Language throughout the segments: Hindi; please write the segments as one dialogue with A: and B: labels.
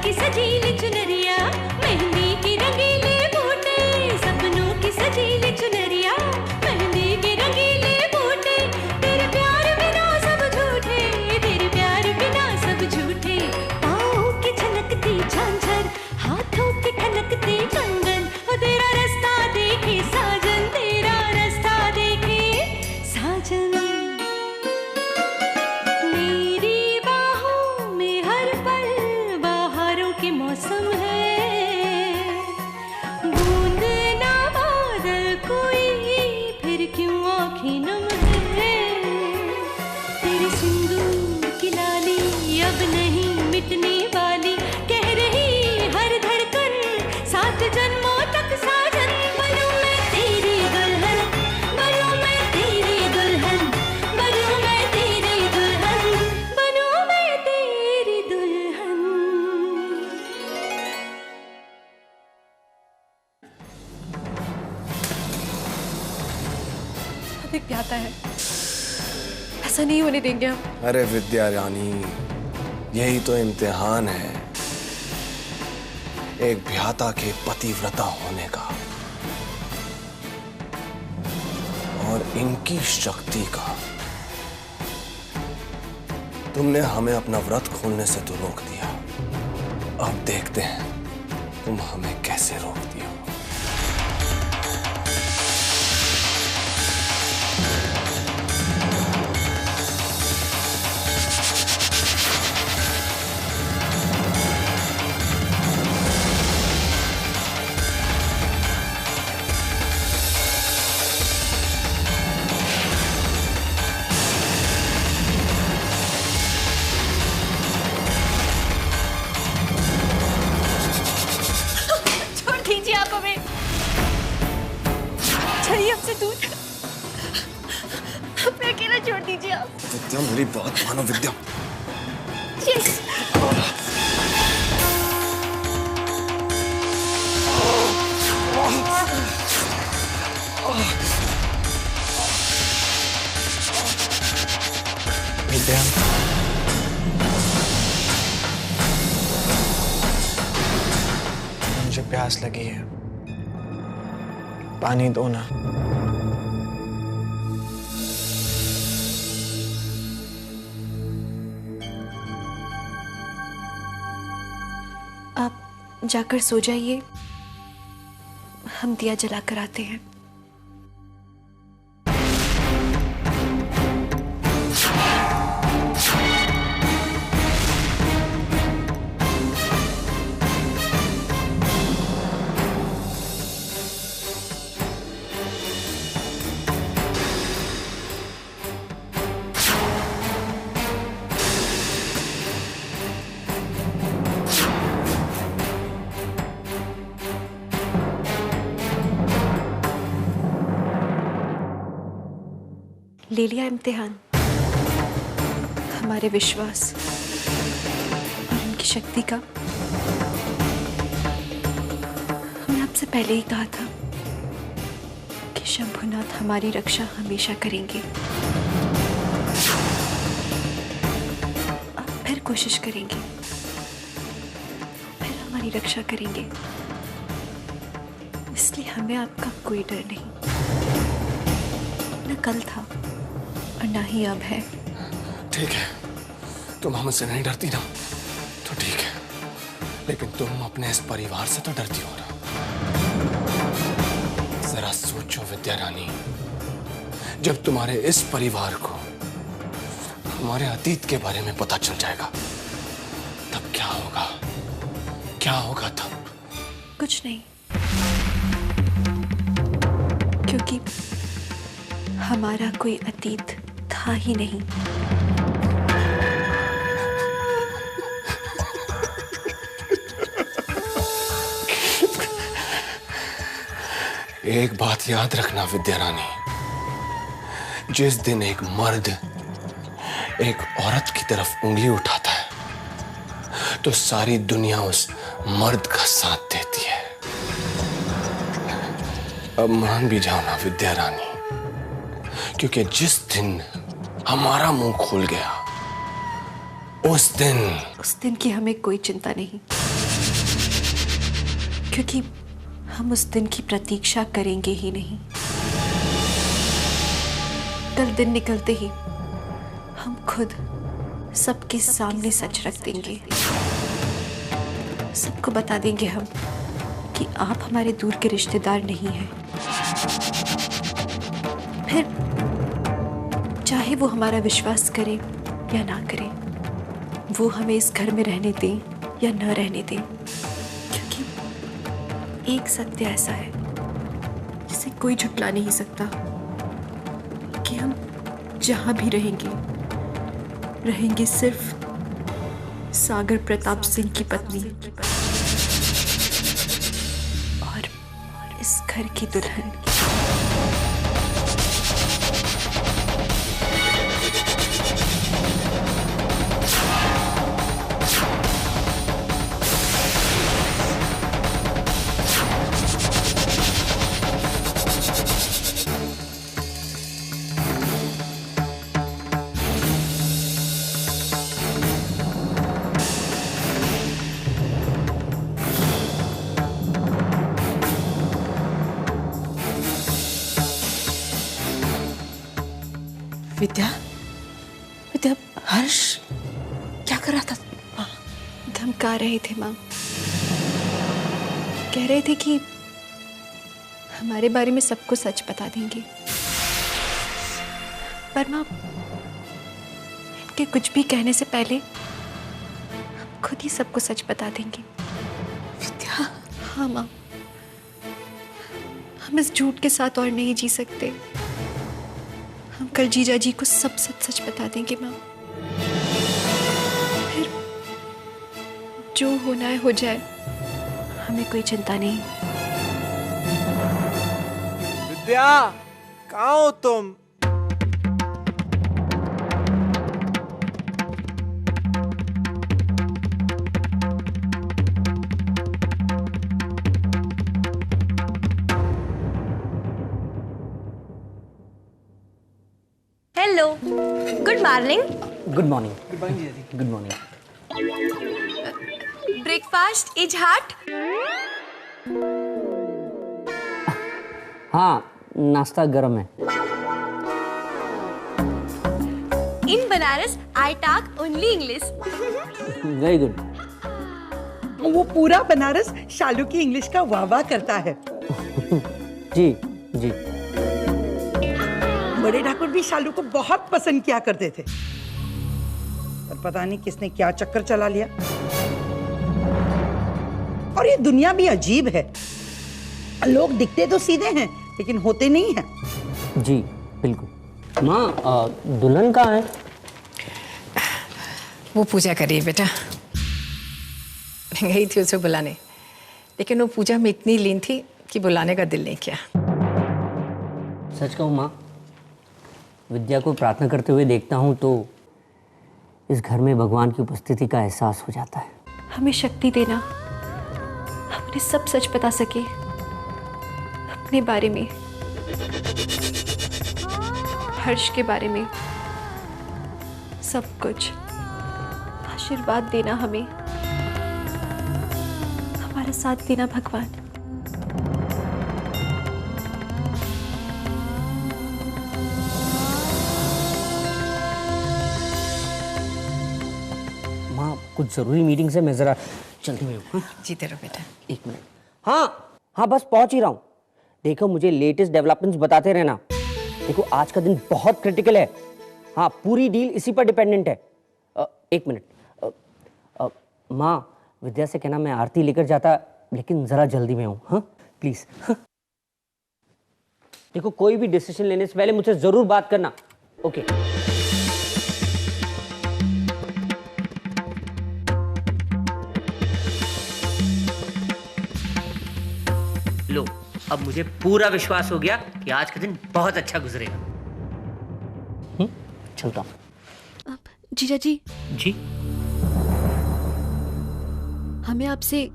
A: की सजीली चुनरिया, मेहंदी की रंगीले बूटे, सपनों की सजीली चुनरिया, मेहंदी की रंगीले बूटे, तेरे प्यार बिना सब झूठे, तेरे प्यार बिना सब झूठे। पाँव की छनकती झांझर, हाथों की ठनकती कंगन, वो तेरा रास्ता देखे साजन, तेरा रास्ता देखे साजन। मेरी बाहों में हर पल बहारों के मौसम है, बूंद ना बादल कोई फिर क्यों आँखें नम है। तेरी सिंदूर की लाली अब नहीं मिटने वाली, कह रही हर धड़कन 7 जन्मों तक साजन। बनूं मैं तेरी दुल्हन, बनूं मैं तेरी दुल्हन, बनूं मैं तेरी दुल्हन, बनूं मैं तेरी दुल्हन।
B: देख क्या आता है, ऐसा नहीं होने देंगे हम।
C: अरे विद्या रानी, यही तो इम्तिहान है एक भ्याता के पतिव्रता होने का और इनकी शक्ति का। तुमने हमें अपना व्रत खोलने से तो रोक दिया, अब देखते हैं तुम हमें कैसे रोकती हो।
B: छोड़ दीजिए आप हमें, चलिए हमसे दूर, हमें अकेला छोड़ दीजिए आप।
C: विद्या मेरी बात मानो विद्या।
B: यस।
C: विद्या
D: मुझे प्यास लगी है, पानी दो ना।
B: आप जाकर सो जाइए, हम दिया जला कर आते हैं। ले लिया इम्तिहान, हमारे विश्वास और उनकी शक्ति का। हमने आपसे पहले ही कहा था कि शंभुनाथ हमारी रक्षा हमेशा करेंगे। आप फिर कोशिश करेंगे, फिर हमारी रक्षा करेंगे, इसलिए हमें आपका कोई डर नहीं। न कल था और ना ही अब है।
C: ठीक है, तुम हमसे नहीं डरती ना, तो ठीक है, लेकिन तुम अपने इस परिवार से तो डरती हो ना। जरा सोचो विद्या रानी, जब तुम्हारे इस परिवार को हमारे अतीत के बारे में पता चल जाएगा, तब क्या होगा? क्या होगा तब?
B: कुछ नहीं, क्योंकि हमारा कोई अतीत था ही नहीं।
C: एक बात याद रखना विद्या रानी, जिस दिन एक मर्द एक औरत की तरफ उंगली उठाता है, तो सारी दुनिया उस मर्द का साथ देती है। अब मान भी जाओ ना विद्या रानी, क्योंकि जिस दिन हमारा मुंह खुल गया, उस दिन
B: की हमें कोई चिंता नहीं। क्योंकि हम उस दिन की प्रतीक्षा करेंगे ही नहीं। कल दिन निकलते ही हम खुद सबके सामने सच रख देंगे। सबको बता देंगे हम कि आप हमारे दूर के रिश्तेदार नहीं हैं। फिर चाहे वो हमारा विश्वास करे या ना करे, वो हमें इस घर में रहने दें या न रहने दें, क्योंकि एक सत्य ऐसा है जिसे कोई झुटला नहीं सकता कि हम जहां भी रहेंगे सिर्फ सागर प्रताप सिंह की पत्नी और इस घर की दुल्हन।
D: विद्या, विद्या, हर्ष क्या कर रहा था?
B: धमका रहे थे माँ। कह रहे थे कि हमारे बारे में सबको सच बता देंगे। पर माँ, इनके कुछ भी कहने से पहले हम खुद ही सबको सच बता देंगे।
D: विद्या,
B: हाँ माँ, हम इस झूठ के साथ और नहीं जी सकते। हम कल जीजा जी को सब सच सच बता देंगे माँ। फिर जो होना है हो जाए, हमें कोई चिंता नहीं।
E: विद्या, कहाँ हो तुम?
F: Hello, good morning.
G: Good morning. Good morning.
F: Breakfast is hot.
G: हाँ, नाश्ता गरम है।
F: In Banaras I talk only English.
G: Very good.
D: वो पूरा बनारस शालू की इंग्लिश का वाह वाह करता है।
G: जी जी।
D: बड़े ठाकुर भी शालू को बहुत पसंद किया करते थे, पर पता नहीं किसने क्या चक्कर चला लिया। और ये दुनिया भी अजीब है, लोग दिखते तो सीधे हैं लेकिन होते नहीं हैं।
G: जी बिल्कुल। माँ, दुल्हन कहाँ है?
H: वो पूजा कर रही है बेटा। मैं गई थी उसे बुलाने, लेकिन वो पूजा में इतनी लीन थी कि बुलाने का दिल नहीं किया।
G: सच कहूँ माँ, विद्या को प्रार्थना करते हुए देखता हूँ तो इस घर में भगवान की उपस्थिति का एहसास हो जाता है।
B: हमें शक्ति देना, हम उन्हें सब सच बता सके अपने बारे में, हर्ष के बारे में, सब कुछ। आशीर्वाद देना हमें, हमारा साथ देना भगवान।
G: माँ, कुछ जरूरी मीटिंग से मैं जरा जल्दी में हूँ।
H: जीते रहो बेटा।
G: एक मिनट। हाँ, बस पहुंच ही रहा हूँ। देखो, मुझे लेटेस्ट डेवलपमेंट्स बताते रहना। देखो, आज का दिन बहुत क्रिटिकल है। हाँ, पूरी डील इसी पर डिपेंडेंट है। एक मिनट। माँ, विद्या से कहना मैं आरती लेकर जाता, लेकिन जरा जल्दी में हूँ। हाँ प्लीज। देखो, कोई भी डिसीजन लेने से पहले मुझसे जरूर बात करना। ओके। लो, अब मुझे पूरा विश्वास हो गया कि आज का दिन बहुत अच्छा गुजरेगा। चलता हूँ।
B: जीजा जी,
G: जी।
B: हमें आपसे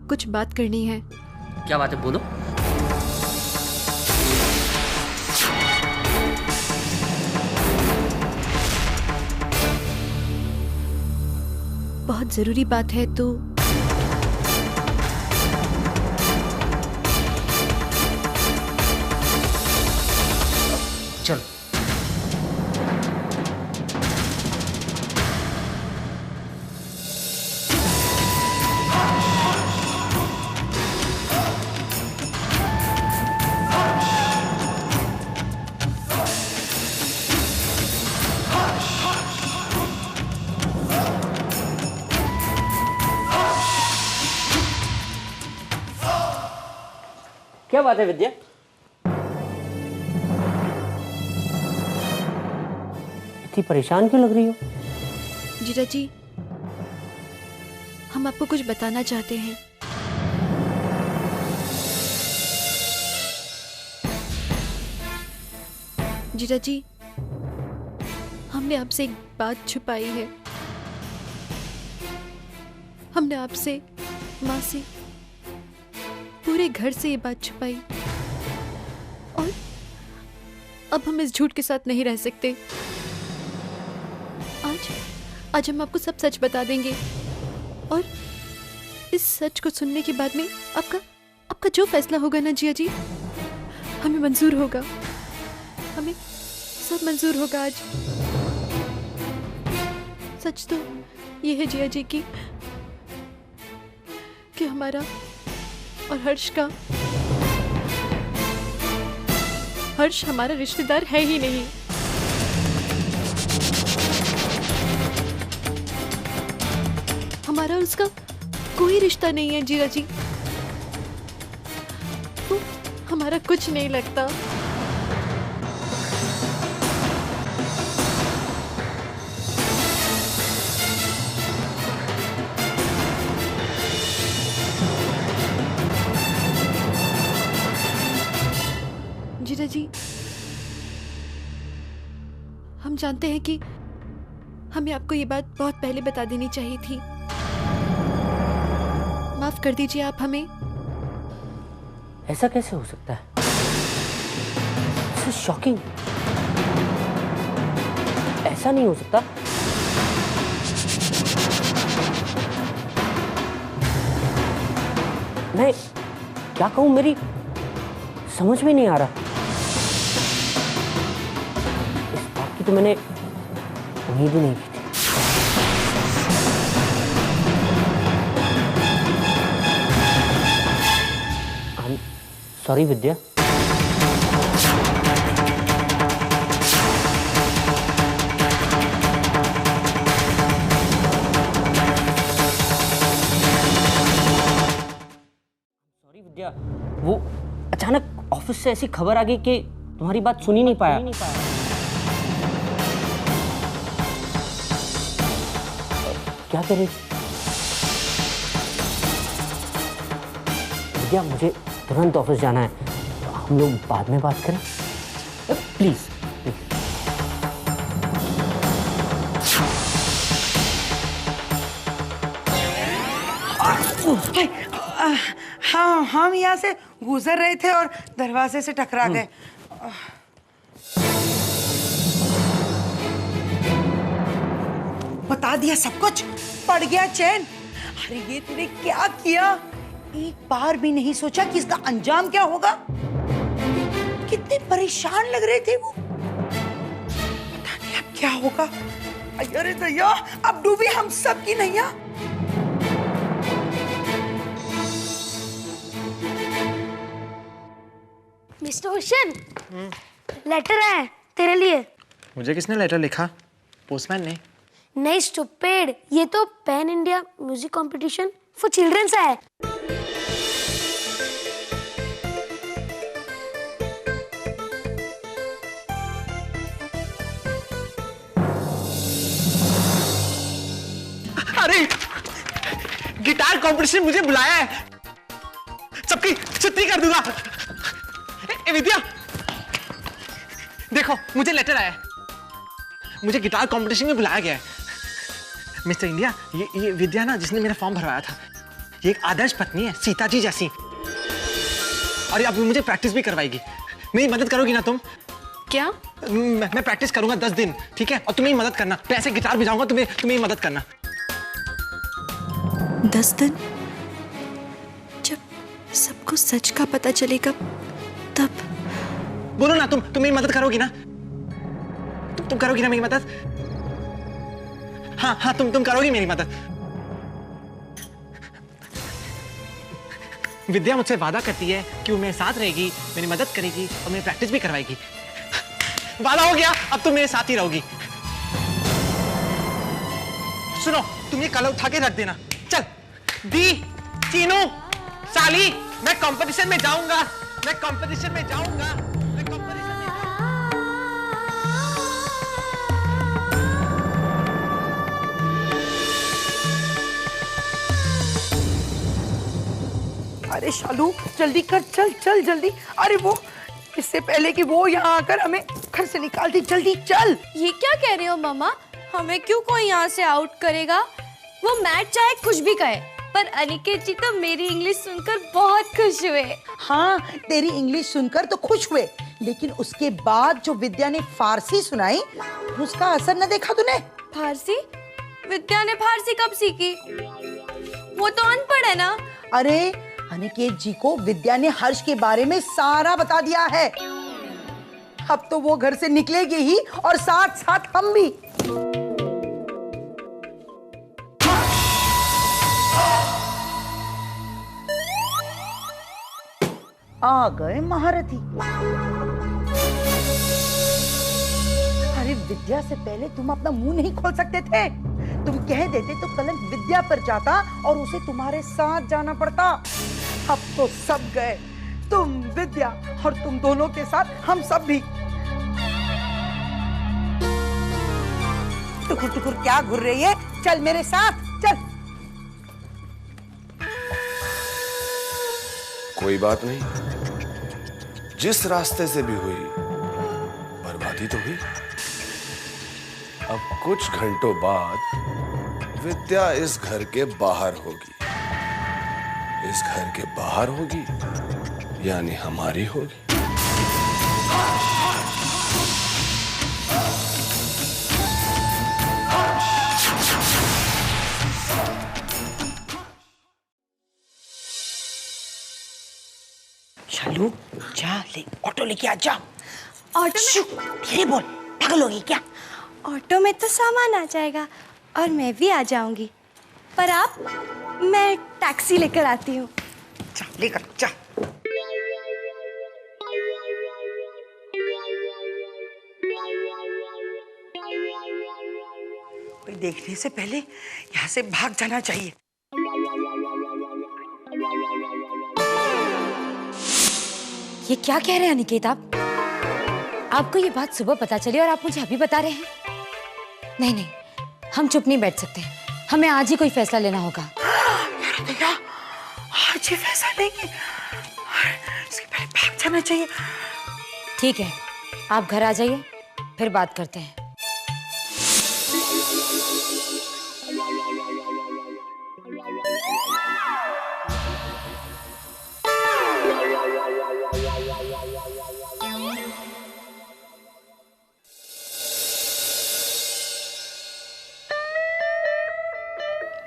B: कुछ बात करनी है।
G: क्या बात है, बोलो।
B: बहुत जरूरी बात है तो
E: चलो।
G: क्या बात है विद्या? इतनी परेशान क्यों लग रही हो?
B: जीजा जी, हम आपको कुछ बताना चाहते हैं। जीजा जी, हमने आपसे एक बात छुपाई है। हमने आपसे, माँ से, पूरे घर से ये बात छुपाई और अब हम इस झूठ के साथ नहीं रह सकते। आज हम आपको सब सच बता देंगे और इस सच को सुनने के बाद में आपका जो फैसला होगा ना जिया जी, हमें मंजूर होगा। हमें सब मंजूर होगा आज। सच तो ये है जिया जी कि हमारा और हर्ष हमारा रिश्तेदार है ही नहीं। हमारा उसका कोई रिश्ता नहीं है जीजा जी। तो हमारा कुछ नहीं लगता। जीजा जी, हम जानते हैं कि हमें आपको ये बात बहुत पहले बता देनी चाहिए थी। माफ कर दीजिए आप हमें।
G: ऐसा कैसे हो सकता है? This is shocking। ऐसा नहीं हो सकता। मैं क्या कहूं, मेरी समझ में नहीं आ रहा। इस बात की तो मैंने उम्मीद ही नहीं की थी। सॉरी विद्या। सॉरी विद्या, वो अचानक ऑफिस से ऐसी खबर आ गई कि तुम्हारी बात सुन ही नहीं पाया। क्या करें विद्या, मुझे तुरंत ऑफिस जाना है। हम लोग बाद में बात करें प्लीज।
D: हाँ, हम यहाँ से गुजर रहे थे और दरवाजे से टकरा गए। बता दिया सब कुछ, पड़ गया चैन। अरे ये तूने क्या किया? एक बार भी नहीं सोचा कि इसका अंजाम क्या होगा? कितने परेशान लग रहे थे वो। पता नहीं अब क्या होगा। अरे दया, अब डूबी हम सब की नैया।
F: मिस्टर ओशन, लेटर है तेरे लिए।
E: मुझे किसने लेटर लिखा? पोस्टमैन ने?
F: नहीं स्टूपिड, ये तो pan India music competition for childrens है।
E: अरे गिटार कंपटीशन मुझे बुलाया है, सबकी छुट्टी कर दूंगा। ए विद्या, देखो मुझे लेटर आया है, मुझे गिटार कंपटीशन में बुलाया गया है। मिस्टर इंडिया, ये विद्या ना, जिसने मेरा फॉर्म भरवाया था, ये एक आदर्श पत्नी है, सीता जी जैसी। और ये अब मुझे प्रैक्टिस भी करवाएगी। मेरी मदद करोगी ना तुम?
B: क्या?
E: मैं प्रैक्टिस करूंगा 10 दिन, ठीक है? और तुम्हें मदद करना, मैं ऐसे गिटार बजाऊंगा, तुम्हें मदद करना।
B: 10 दिन? जब सबको सच का पता चलेगा तब?
E: बोलो ना, तुम मेरी मदद करोगी ना? तुम करोगी ना मेरी मदद? हाँ हाँ, तुम करोगी मेरी मदद? विद्या मुझसे वादा करती है कि वो मेरे साथ रहेगी, मेरी मदद करेगी और मेरी प्रैक्टिस भी करवाएगी। वादा हो गया, अब तुम मेरे साथ ही रहोगी। सुनो, तुम ये कला उठा के रख देना। चल दी, चीनू, साली, मैं कंपटीशन में जाऊंगा, मैं कंपटीशन में जाऊंगा, मैं कंपटीशन में
D: अरे शालू जल्दी कर, चल चल जल्दी। अरे वो इससे पहले कि वो यहाँ आकर हमें घर से निकाल दे, जल्दी चल।
I: ये क्या कह रहे हो मामा? हमें क्यों कोई यहाँ से आउट करेगा? वो मैच चाहे कुछ भी कहे, पर अनिकेत जी तो मेरी इंग्लिश सुनकर बहुत खुश हुए।
D: हाँ, तेरी इंग्लिश सुनकर तो खुश हुए, लेकिन उसके बाद जो विद्या ने फारसी सुनाई, उसका असर न देखा तूने?
I: फारसी? विद्या ने फारसी कब सीखी? वो तो अनपढ़ है ना।
D: अरे अनिकेत जी को विद्या ने हर्ष के बारे में सारा बता दिया है। अब तो वो घर से निकलेगी ही और साथ साथ हम भी। आ गए महारथी। अरे विद्या से पहले तुम अपना मुंह नहीं खोल सकते थे? तुम कह देते तो कलंक विद्या पर जाता और उसे तुम्हारे साथ जाना पड़ता। अब तो सब गए, तुम, विद्या और तुम दोनों के साथ हम सब भी। टुकुर टुकुर क्या घुर रही है? चल मेरे साथ चल।
C: कोई बात नहीं, जिस रास्ते से भी हुई बर्बादी तो हुई। अब कुछ घंटों बाद विद्या इस घर के बाहर होगी। इस घर के बाहर होगी यानी हमारी होगी।
D: शालू जा, ले ऑटो लेके आ जा।
I: ऑटो में?
D: धीरे बोल, पागल होगी क्या?
I: ऑटो में तो सामान आ जाएगा और मैं भी आ जाऊंगी। पर आप, मैं टैक्सी लेकर आती हूँ।
D: जा लेकर जा। कोई देखने से पहले यहाँ से भाग जाना चाहिए।
J: ये क्या कह रहे हैं अनिकेत आप? आपको ये बात सुबह पता चली और आप मुझे अभी बता रहे हैं? नहीं नहीं, हम चुप नहीं बैठ सकते, हमें आज ही कोई फैसला लेना होगा।
D: भैया आज ही फैसला लेंगे, इसके पहले भाग जाना चाहिए।
J: ठीक है, आप घर आ जाइए, फिर बात करते हैं।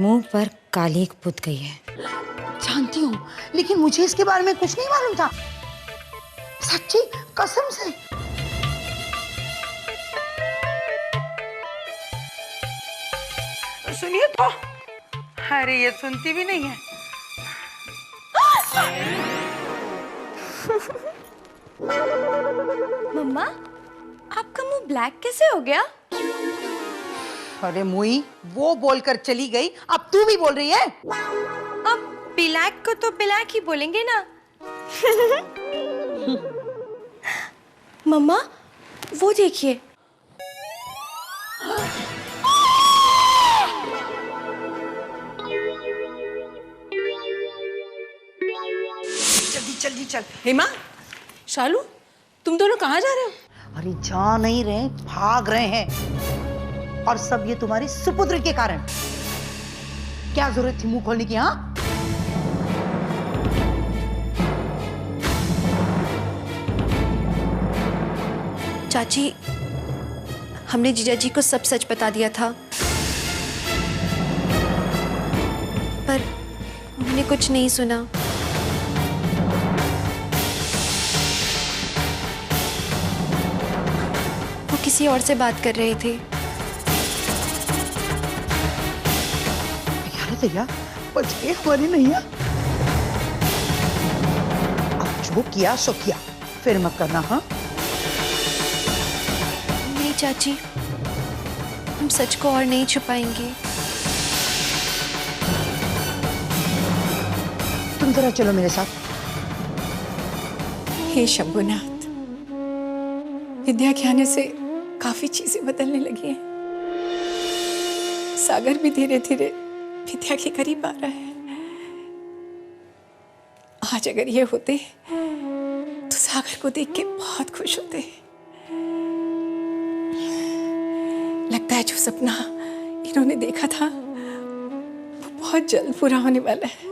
J: मुंह पर कालिक पुत गई है।
D: जानती हूँ, लेकिन मुझे इसके बारे में कुछ नहीं मालूम था, सच्ची कसम से। सुनिए तो, अरे ये सुनती भी नहीं है।
I: मम्मा, आपका मुंह ब्लैक कैसे हो गया?
D: अरे मुई, वो बोलकर चली गई, अब तू भी बोल रही है?
I: अब ब्लैक को तो ब्लैक ही बोलेंगे ना। मम्मा, वो देखिए।
D: जल्दी जल्दी चल।
H: हेमा, शालू, तुम दोनों कहाँ जा रहे हो?
D: अरे जा नहीं रहे, भाग रहे हैं, और सब ये तुम्हारी सुपुत्र के कारण। क्या जरूरत थी मुंह खोलने की? हाँ,
B: चाची, हमने जीजा जी को सब सच बता दिया था, पर उन्होंने कुछ नहीं सुना। वो किसी और से बात कर रहे थे।
D: भैया बच गए हमारी नैया। अब जो किया सो किया, फिर मत करना। हाँ
B: नहीं चाची, हम सच को और नहीं छुपाएंगे।
D: तुम जरा चलो मेरे साथ।
H: हे शंभुनाथ, विद्या के आने से काफी चीजें बदलने लगी हैं। सागर भी धीरे धीरे विद्या के करीब आ रहा है। आज अगर ये होते तो सागर को देख के बहुत खुश होते। लगता है जो सपना इन्होंने देखा था वो बहुत जल्द पूरा होने वाला है।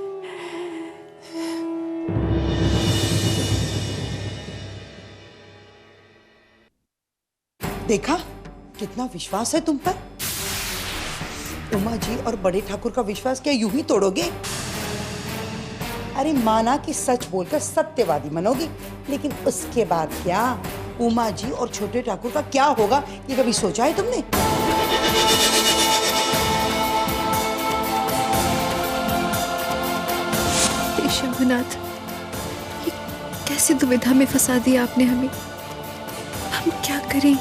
D: देखा कितना विश्वास है तुम पर। उमा जी और बड़े ठाकुर का विश्वास क्या यूं ही तोड़ोगे? अरे माना कि सच बोलकर सत्यवादी बनोगी, लेकिन उसके बाद क्या? उमा जी और छोटे ठाकुर का क्या होगा, ये कभी सोचा है तुमने?
B: शंभुनाथ, ये कैसी दुविधा में फंसा दिया आपने हमें। हम क्या करें?